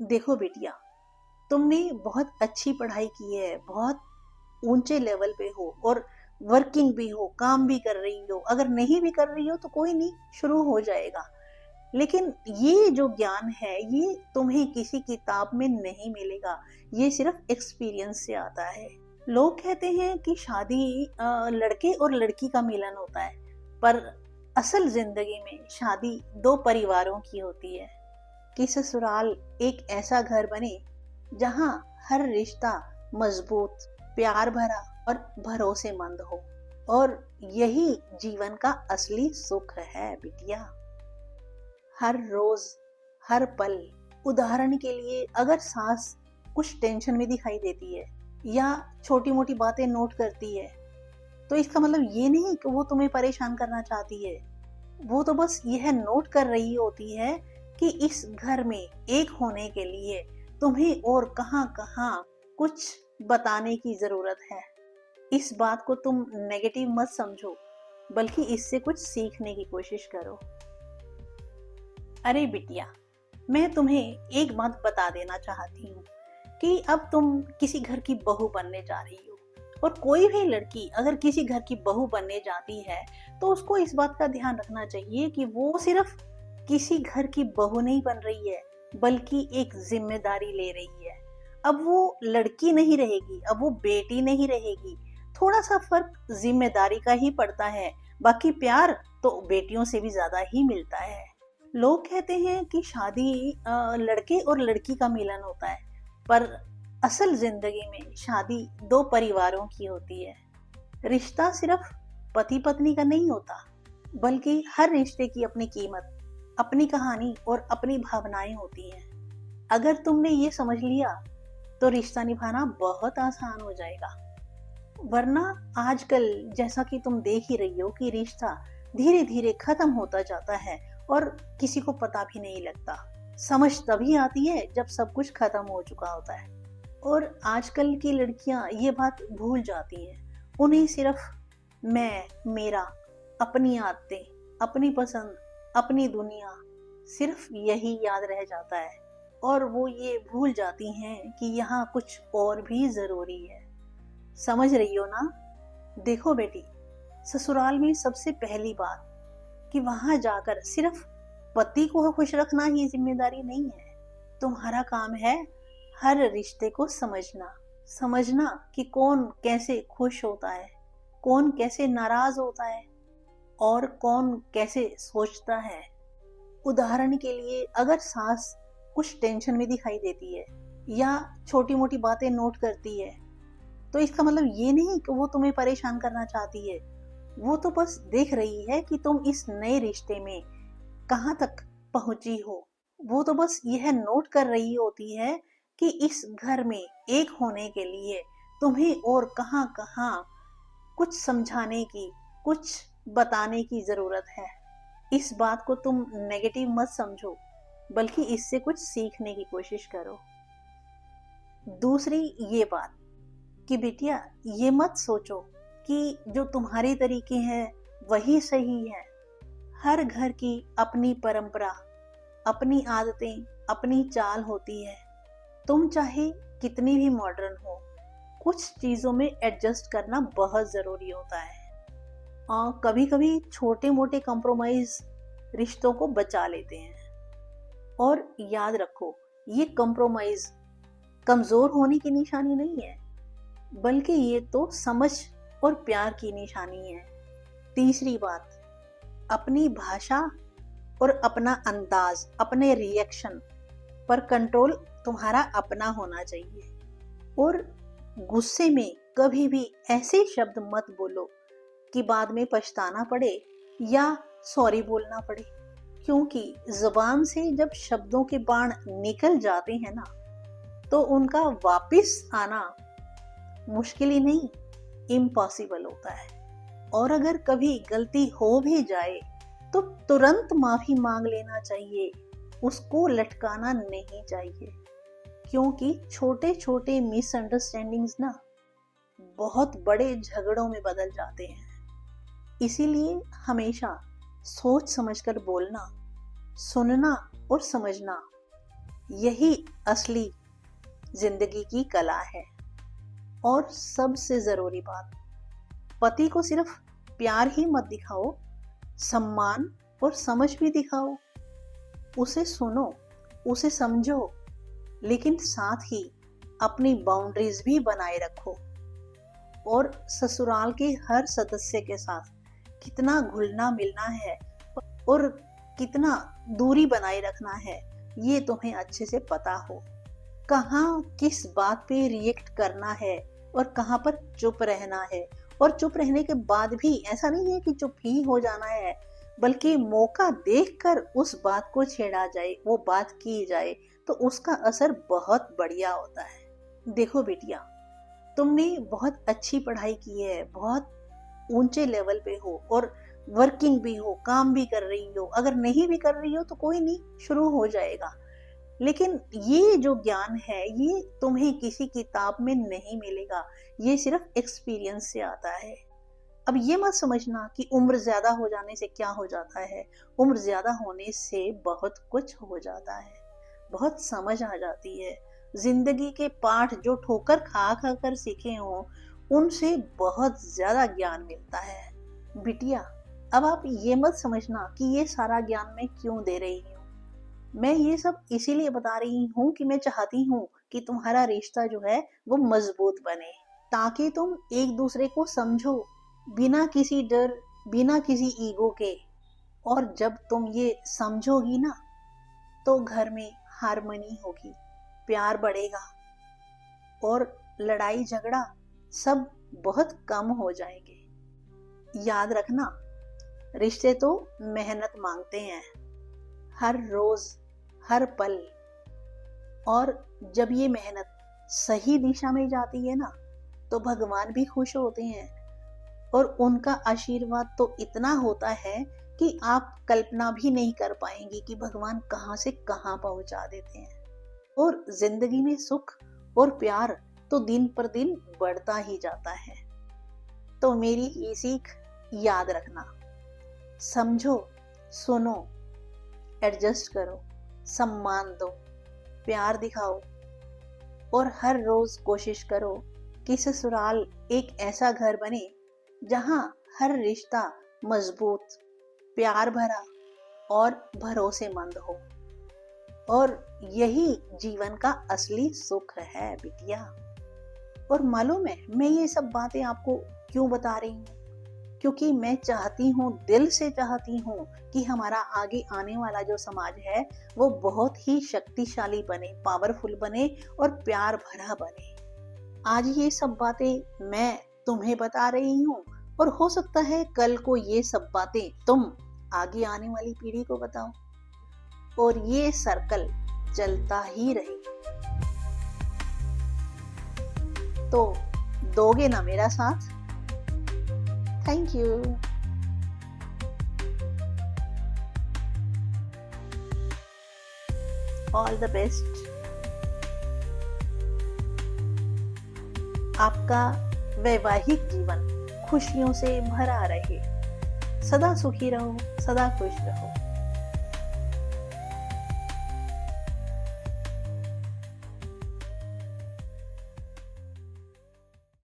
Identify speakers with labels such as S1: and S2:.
S1: देखो बिटिया, तुमने बहुत अच्छी पढ़ाई की है, बहुत ऊंचे लेवल पे हो और वर्किंग भी हो, काम भी कर रही हो। अगर नहीं भी कर रही हो तो कोई नहीं, शुरू हो जाएगा। लेकिन ये जो ज्ञान है ये तुम्हें किसी किताब में नहीं मिलेगा। ये सिर्फ एक्सपीरियंस से आता है। लोग कहते हैं कि शादी लड़के और लड़की का मिलन होता है, पर असल जिंदगी में शादी दो परिवारों की होती है। कि ससुराल एक ऐसा घर बने जहां हर रिश्ता मजबूत, प्यार भरा और भरोसेमंद हो। और यही जीवन का असली सुख है बिटिया। हर रोज, हर पल। उदाहरण के लिए, अगर सास कुछ टेंशन में दिखाई देती है या छोटी मोटी बातें नोट करती है, तो इसका मतलब ये नहीं कि वो तुम्हें परेशान करना चाहती है। वो तो बस यह नोट कर रही होती है कि इस घर में एक होने के लिए तुम्हें और कहां कहां कुछ बताने की जरूरत है। इस बात को तुम नेगेटिव मत समझो, बल्कि इससे कुछ सीखने की कोशिश करो। अरे बिटिया, मैं तुम्हें एक बात बता देना चाहती हूँ कि अब तुम किसी घर की बहू बनने जा रही हो। और कोई भी लड़की अगर किसी घर की बहू बनने जाती है तो उसको इस बात का ध्यान रखना चाहिए कि वो सिर्फ किसी घर की बहू नहीं बन रही है, बल्कि एक जिम्मेदारी ले रही है। अब वो लड़की नहीं रहेगी, अब वो बेटी नहीं रहेगी। थोड़ा सा फर्क जिम्मेदारी का ही पड़ता है, बाकी प्यार तो बेटियों से भी ज्यादा ही मिलता है। लोग कहते हैं कि शादी लड़के और लड़की का मिलन होता है, पर असल जिंदगी में शादी दो परिवारों की होती है। रिश्ता सिर्फ पति पत्नी का नहीं होता, बल्कि हर रिश्ते की अपनी कीमत, अपनी कहानी और अपनी भावनाएं होती हैं। अगर तुमने ये समझ लिया तो रिश्ता निभाना बहुत आसान हो जाएगा। वरना आजकल जैसा कि तुम देख ही रही हो कि रिश्ता धीरे धीरे खत्म होता जाता है और किसी को पता भी नहीं लगता। समझ तभी आती है जब सब कुछ खत्म हो चुका होता है। और आजकल की लड़कियां ये बात भूल जाती हैं। उन्हें सिर्फ मैं, मेरा, अपनी आदतें, अपनी पसंद, अपनी दुनिया, सिर्फ यही याद रह जाता है। और वो ये भूल जाती हैं कि यहाँ कुछ और भी जरूरी है। समझ रही हो ना? देखो बेटी, ससुराल में सबसे पहली बात कि वहां जाकर सिर्फ पति को खुश रखना ही जिम्मेदारी नहीं है। तुम्हारा काम है हर रिश्ते को समझना। समझना कि कौन कैसे खुश होता है, कौन कैसे नाराज होता है और कौन कैसे सोचता है। उदाहरण के लिए, अगर सास कुछ टेंशन में दिखाई देती है या छोटी मोटी बातें नोट करती है, तो इसका मतलब ये नहीं कि वो तुम्हें परेशान करना चाहती है। वो तो बस देख रही है कि तुम इस नए रिश्ते में कहां तक पहुंची हो। वो तो बस यह नोट कर रही होती है कि इस घर में एक होने के लिए तुम्हें और कहां कहां कुछ समझाने की, कुछ बताने की जरूरत है। इस बात को तुम नेगेटिव मत समझो, बल्कि इससे कुछ सीखने की कोशिश करो। दूसरी ये बात कि बिटिया, ये मत सोचो कि जो तुम्हारे तरीके हैं वही सही है। हर घर की अपनी परंपरा, अपनी आदतें, अपनी चाल होती है। तुम चाहे कितनी भी मॉडर्न हो, कुछ चीजों में एडजस्ट करना बहुत जरूरी होता है। और कभी कभी छोटे मोटे कॉम्प्रोमाइज रिश्तों को बचा लेते हैं। और याद रखो, ये कॉम्प्रोमाइज कमजोर होने की निशानी नहीं है, बल्कि ये तो समझ और प्यार की निशानी है। तीसरी बात, अपनी भाषा और अपना अंदाज, अपने रिएक्शन पर कंट्रोल तुम्हारा अपना होना चाहिए। और गुस्से में कभी भी ऐसे शब्द मत बोलो कि बाद में पछताना पड़े या सॉरी बोलना पड़े। क्योंकि जुबान से जब शब्दों के बाण निकल जाते हैं ना, तो उनका वापस आना मुश्किल ही नहीं, इम्पॉसिबल होता है। और अगर कभी गलती हो भी जाए तो तुरंत माफी मांग लेना चाहिए, उसको लटकाना नहीं चाहिए। क्योंकि छोटे छोटे मिसअंडरस्टैंडिंग्स ना बहुत बड़े झगड़ों में बदल जाते हैं। इसीलिए हमेशा सोच समझकर बोलना, सुनना और समझना, यही असली जिंदगी की कला है। और सबसे जरूरी बात, पति को सिर्फ प्यार ही मत दिखाओ, सम्मान और समझ भी दिखाओ। उसे सुनो, उसे समझो, लेकिन साथ ही अपनी बाउंड्रीज भी बनाए रखो। और ससुराल के हर सदस्य के साथ कितना घुलना मिलना है और कितना दूरी बनाए रखना है, ये तुम्हें अच्छे से पता हो। कहाँ किस बात पे रिएक्ट करना है और कहाँ पर चुप रहना है। और चुप रहने के बाद भी ऐसा नहीं है कि चुप ही हो जाना है, बल्कि मौका देखकर उस बात को छेड़ा जाए, वो बात की जाए, तो उसका असर बहुत बढ़िया होता है। देखो बेटिया, तुमने बहुत अच्छी पढ़ाई की है, बहुत ऊंचे लेवल पे हो और वर्किंग भी हो, काम भी कर रही हो। अगर नहीं भी कर रही हो तो कोई नहीं, शुरू हो जाएगा। लेकिन ये जो ज्ञान है, ये तुम्हें किसी किताब में नहीं मिलेगा, ये सिर्फ एक्सपीरियंस से आता है। अब ये मत समझना कि उम्र ज्यादा हो जाने से क्या हो जाता है। उम्र ज्यादा होने से बहुत कुछ हो जाता है, बहुत समझ आ जाती है। जिंदगी के पाठ जो ठोकर खा खा कर सीखे हो, उनसे बहुत ज्यादा ज्ञान मिलता है। बिटिया, अब आप ये मत समझना कि ये सारा ज्ञान मैं क्यों दे रही हूँ। मैं ये सब इसीलिए बता रही हूँ कि मैं चाहती हूँ कि तुम्हारा रिश्ता जो है वो मजबूत बने, ताकि तुम एक दूसरे को समझो, बिना किसी डर, बिना किसी ईगो के। और जब तुम ये समझोगी ना, तो घर में हार्मनी होगी, प्यार बढ़ेगा और लड़ाई झगड़ा सब बहुत कम हो जाएंगे। याद रखना, रिश्ते तो मेहनत मांगते हैं, हर रोज, हर पल। और जब ये मेहनत सही दिशा में जाती है ना, तो भगवान भी खुश होते हैं। और उनका आशीर्वाद तो इतना होता है कि आप कल्पना भी नहीं कर पाएंगी कि भगवान कहाँ से कहाँ पहुंचा देते हैं। और जिंदगी में सुख और प्यार तो दिन पर दिन बढ़ता ही जाता है। तो मेरी ये सीख याद रखना, समझो, सुनो, एडजस्ट करो, सम्मान दो, प्यार दिखाओ और हर रोज कोशिश करो कि ससुराल एक ऐसा घर बने जहां हर रिश्ता मजबूत, प्यार भरा और भरोसेमंद हो। और यही जीवन का असली सुख है बिटिया। और मालूम है मैं ये सब बातें आपको क्यों बता रही हूँ? क्योंकि मैं चाहती हूँ, दिल से चाहती हूँ कि हमारा आगे आने वाला जो समाज है वो बहुत ही शक्तिशाली बने, पावरफुल बने और प्यार भरा बने। आज ये सब बातें मैं तुम्हें बता रही हूँ और हो सकता है कल को ये सब बातें तुम आगे आने वाली पीढ़ी को बताओ, और ये सर्कल चलता ही रहे। तो दोगे ना मेरा साथ? Thank you. All the best. आपका वैवाहिक जीवन खुशियों से भरा रहे। सदा सुखी रहो, सदा खुश रहो।